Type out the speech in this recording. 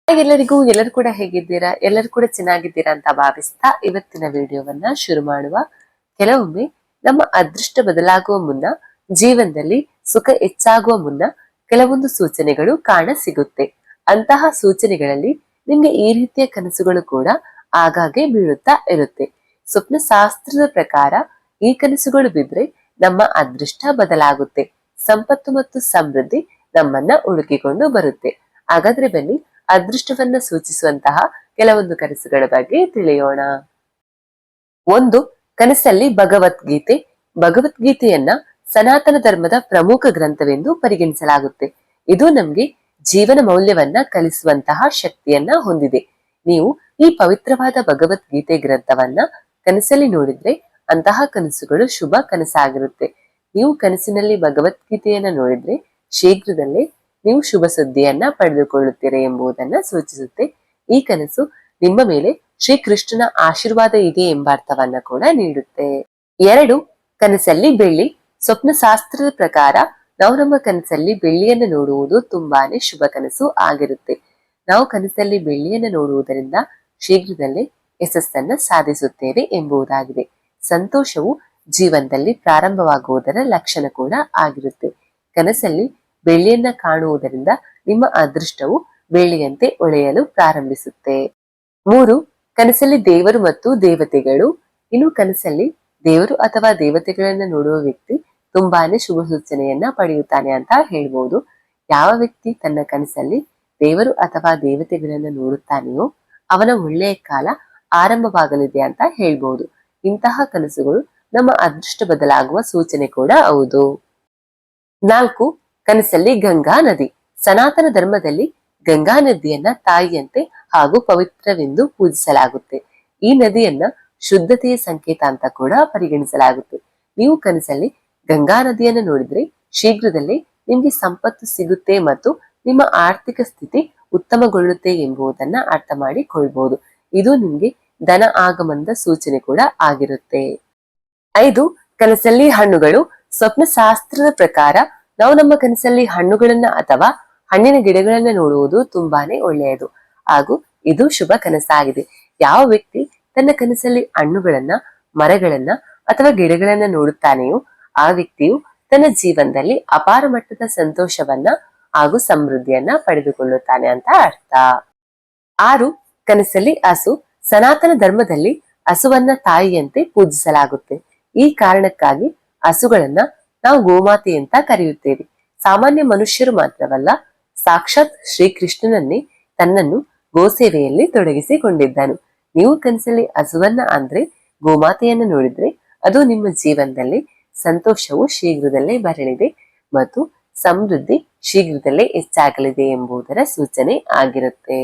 ಎಲ್ಲರೂ ಕೂಡ ಹೇಗಿದ್ದೀರಾ? ಎಲ್ಲರೂ ಕೂಡ ಚೆನ್ನಾಗಿದ್ದೀರಾ ಅಂತ ಭಾವಿಸ್ತಾ ಇವತ್ತಿನ ವಿಡಿಯೋವನ್ನ ಶುರು ಮಾಡುವ. ಕೆಲವೊಮ್ಮೆ ನಮ್ಮ ಅದೃಷ್ಟ ಬದಲಾಗುವ ಮುನ್ನ, ಜೀವನದಲ್ಲಿ ಸುಖ ಹೆಚ್ಚಾಗುವ ಮುನ್ನ ಕೆಲವೊಂದು ಸೂಚನೆಗಳು ಕಾಣ ಸಿಗುತ್ತೆ. ಅಂತಹ ಸೂಚನೆಗಳಲ್ಲಿ ನಿಮ್ಗೆ ಈ ರೀತಿಯ ಕನಸುಗಳು ಕೂಡ ಆಗಾಗ್ಗೆ ಬೀಳುತ್ತಾ ಇರುತ್ತೆ. ಸ್ವಪ್ನ ಶಾಸ್ತ್ರದ ಪ್ರಕಾರ ಈ ಕನಸುಗಳು ಬಿದ್ರೆ ನಮ್ಮ ಅದೃಷ್ಟ ಬದಲಾಗುತ್ತೆ, ಸಂಪತ್ತು ಮತ್ತು ಸಮೃದ್ಧಿ ನಮ್ಮನ್ನ ಹುಡುಕಿಕೊಂಡು ಬರುತ್ತೆ. ಹಾಗಾದ್ರೆ ಬನ್ನಿ, ಅದೃಷ್ಟವನ್ನ ಸೂಚಿಸುವಂತಹ ಕೆಲವೊಂದು ಕನಸುಗಳ ಬಗ್ಗೆ ತಿಳಿಯೋಣ. ಒಂದು, ಕನಸಲ್ಲಿ ಭಗವದ್ಗೀತೆಯನ್ನ ಸನಾತನ ಧರ್ಮದ ಪ್ರಮುಖ ಗ್ರಂಥವೆಂದು ಪರಿಗಣಿಸಲಾಗುತ್ತೆ. ಇದು ನಮ್ಗೆ ಜೀವನ ಮೌಲ್ಯವನ್ನ ಕಲಿಸುವಂತಹ ಶಕ್ತಿಯನ್ನ ಹೊಂದಿದೆ. ನೀವು ಈ ಪವಿತ್ರವಾದ ಭಗವದ್ಗೀತೆ ಗ್ರಂಥವನ್ನ ಕನಸಲ್ಲಿ ನೋಡಿದ್ರೆ ಅಂತಹ ಕನಸುಗಳು ಶುಭ ಕನಸಾಗಿರುತ್ತೆ. ನೀವು ಕನಸಿನಲ್ಲಿ ಭಗವದ್ಗೀತೆಯನ್ನ ನೋಡಿದ್ರೆ ಶೀಘ್ರದಲ್ಲೇ ನೀವು ಶುಭ ಸುದ್ದಿಯನ್ನ ಪಡೆದುಕೊಳ್ಳುತ್ತೀರಿ ಎಂಬುದನ್ನ ಸೂಚಿಸುತ್ತೆ. ಈ ಕನಸು ನಿಮ್ಮ ಮೇಲೆ ಶ್ರೀಕೃಷ್ಣನ ಆಶೀರ್ವಾದ ಇದೆ ಎಂಬ ಅರ್ಥವನ್ನ ಕೂಡ ನೀಡುತ್ತೆ. 2, ಕನಸಲ್ಲಿ ಬೆಳ್ಳಿ. ಸ್ವಪ್ನ ಶಾಸ್ತ್ರದ ಪ್ರಕಾರ ನಾವು ನಮ್ಮ ಕನಸಲ್ಲಿ ಬೆಳ್ಳಿಯನ್ನು ನೋಡುವುದು ತುಂಬಾನೇ ಶುಭ ಕನಸು ಆಗಿರುತ್ತೆ. ನಾವು ಕನಸಲ್ಲಿ ಬೆಳ್ಳಿಯನ್ನು ನೋಡುವುದರಿಂದ ಶೀಘ್ರದಲ್ಲೇ ಯಶಸ್ಸನ್ನ ಸಾಧಿಸುತ್ತೇವೆ ಎಂಬುದಾಗಿದೆ. ಸಂತೋಷವು ಜೀವನದಲ್ಲಿ ಪ್ರಾರಂಭವಾಗುವುದರ ಲಕ್ಷಣ ಕೂಡ ಆಗಿರುತ್ತೆ. ಕನಸಲ್ಲಿ ಬೆಳ್ಳಿಯನ್ನ ಕಾಣುವುದರಿಂದ ನಿಮ್ಮ ಅದೃಷ್ಟವು ಬೆಳ್ಳಿಯಂತೆ ಹೊಳೆಯಲು ಪ್ರಾರಂಭಿಸುತ್ತೆ. 3, ಕನಸಲ್ಲಿ ದೇವರು ಮತ್ತು ದೇವತೆಗಳು. ಇನ್ನು ಕನಸಲ್ಲಿ ದೇವರು ಅಥವಾ ದೇವತೆಗಳನ್ನ ನೋಡುವ ವ್ಯಕ್ತಿ ತುಂಬಾನೇ ಶುಭ ಸೂಚನೆಯನ್ನ ಪಡೆಯುತ್ತಾನೆ ಅಂತ ಹೇಳ್ಬೋದು. ಯಾವ ವ್ಯಕ್ತಿ ತನ್ನ ಕನಸಲ್ಲಿ ದೇವರು ಅಥವಾ ದೇವತೆಗಳನ್ನ ನೋಡುತ್ತಾನೆಯೋ ಅವನ ಒಳ್ಳೆಯ ಕಾಲ ಆರಂಭವಾಗಲಿದೆ ಅಂತ ಹೇಳ್ಬೋದು. ಇಂತಹ ಕನಸುಗಳು ನಮ್ಮ ಅದೃಷ್ಟ ಬದಲಾಗುವ ಸೂಚನೆ ಕೂಡ ಹೌದು. 4, ಕನಸಲ್ಲಿ ಗಂಗಾ ನದಿ. ಸನಾತನ ಧರ್ಮದಲ್ಲಿ ಗಂಗಾ ನದಿಯನ್ನ ತಾಯಿಯಂತೆ ಹಾಗೂ ಪವಿತ್ರವೆಂದು ಪೂಜಿಸಲಾಗುತ್ತೆ. ಈ ನದಿಯನ್ನ ಶುದ್ಧತೆಯ ಸಂಕೇತ ಅಂತ ಕೂಡ ಪರಿಗಣಿಸಲಾಗುತ್ತೆ. ನೀವು ಕನಸಲ್ಲಿ ಗಂಗಾ ನದಿಯನ್ನ ನೋಡಿದ್ರೆ ಶೀಘ್ರದಲ್ಲೇ ನಿಮ್ಗೆ ಸಂಪತ್ತು ಸಿಗುತ್ತೆ ಮತ್ತು ನಿಮ್ಮ ಆರ್ಥಿಕ ಸ್ಥಿತಿ ಉತ್ತಮಗೊಳ್ಳುತ್ತೆ ಎಂಬುದನ್ನ ಅರ್ಥ ಮಾಡಿಕೊಳ್ಬಹುದು. ಇದು ನಿಮ್ಗೆ ಧನ ಆಗಮನದ ಸೂಚನೆ ಕೂಡ ಆಗಿರುತ್ತೆ. 5, ಕನಸಲ್ಲಿ ಹಣ್ಣುಗಳು. ಸ್ವಪ್ನ ಶಾಸ್ತ್ರದ ಪ್ರಕಾರ ನಾವು ನಮ್ಮ ಕನಸಲ್ಲಿ ಹಣ್ಣುಗಳನ್ನ ಅಥವಾ ಹಣ್ಣಿನ ಗಿಡಗಳನ್ನ ನೋಡುವುದು ತುಂಬಾನೇ ಒಳ್ಳೆಯದು ಹಾಗೂ ಇದು ಶುಭ ಕನಸಾಗಿದೆ. ಯಾವ ವ್ಯಕ್ತಿ ತನ್ನ ಕನಸಲ್ಲಿ ಹಣ್ಣುಗಳನ್ನ, ಮರಗಳನ್ನ ಅಥವಾ ಗಿಡಗಳನ್ನ ನೋಡುತ್ತಾನೆಯೋ ಆ ವ್ಯಕ್ತಿಯು ತನ್ನ ಜೀವನದಲ್ಲಿ ಅಪಾರ ಮಟ್ಟದ ಸಂತೋಷವನ್ನ ಹಾಗೂ ಸಮೃದ್ಧಿಯನ್ನ ಪಡೆದುಕೊಳ್ಳುತ್ತಾನೆ ಅಂತ ಅರ್ಥ. 6, ಕನಸಲ್ಲಿ ಹಸು. ಸನಾತನ ಧರ್ಮದಲ್ಲಿ ಹಸುವನ್ನ ತಾಯಿಯಂತೆ ಪೂಜಿಸಲಾಗುತ್ತೆ. ಈ ಕಾರಣಕ್ಕಾಗಿ ಹಸುಗಳನ್ನ ನಾವು ಗೋಮಾತೆ ಅಂತ ಕರೆಯುತ್ತೇವೆ. ಸಾಮಾನ್ಯ ಮನುಷ್ಯರು ಮಾತ್ರವಲ್ಲ, ಸಾಕ್ಷಾತ್ ಶ್ರೀಕೃಷ್ಣನನ್ನೇ ತನ್ನನ್ನು ಗೋಸೇವೆಯಲ್ಲಿ ತೊಡಗಿಸಿಕೊಂಡಿದ್ದನು. ನೀವು ಕನಸಲ್ಲಿ ಹಸುವನ್ನ ಅಂದ್ರೆ ಗೋಮಾತೆಯನ್ನು ನೋಡಿದ್ರೆ ಅದು ನಿಮ್ಮ ಜೀವನದಲ್ಲಿ ಸಂತೋಷವು ಶೀಘ್ರದಲ್ಲೇ ಬರಲಿದೆ ಮತ್ತು ಸಮೃದ್ಧಿ ಶೀಘ್ರದಲ್ಲೇ ಹೆಚ್ಚಾಗಲಿದೆ ಎಂಬುದರ ಸೂಚನೆ ಆಗಿರುತ್ತೆ.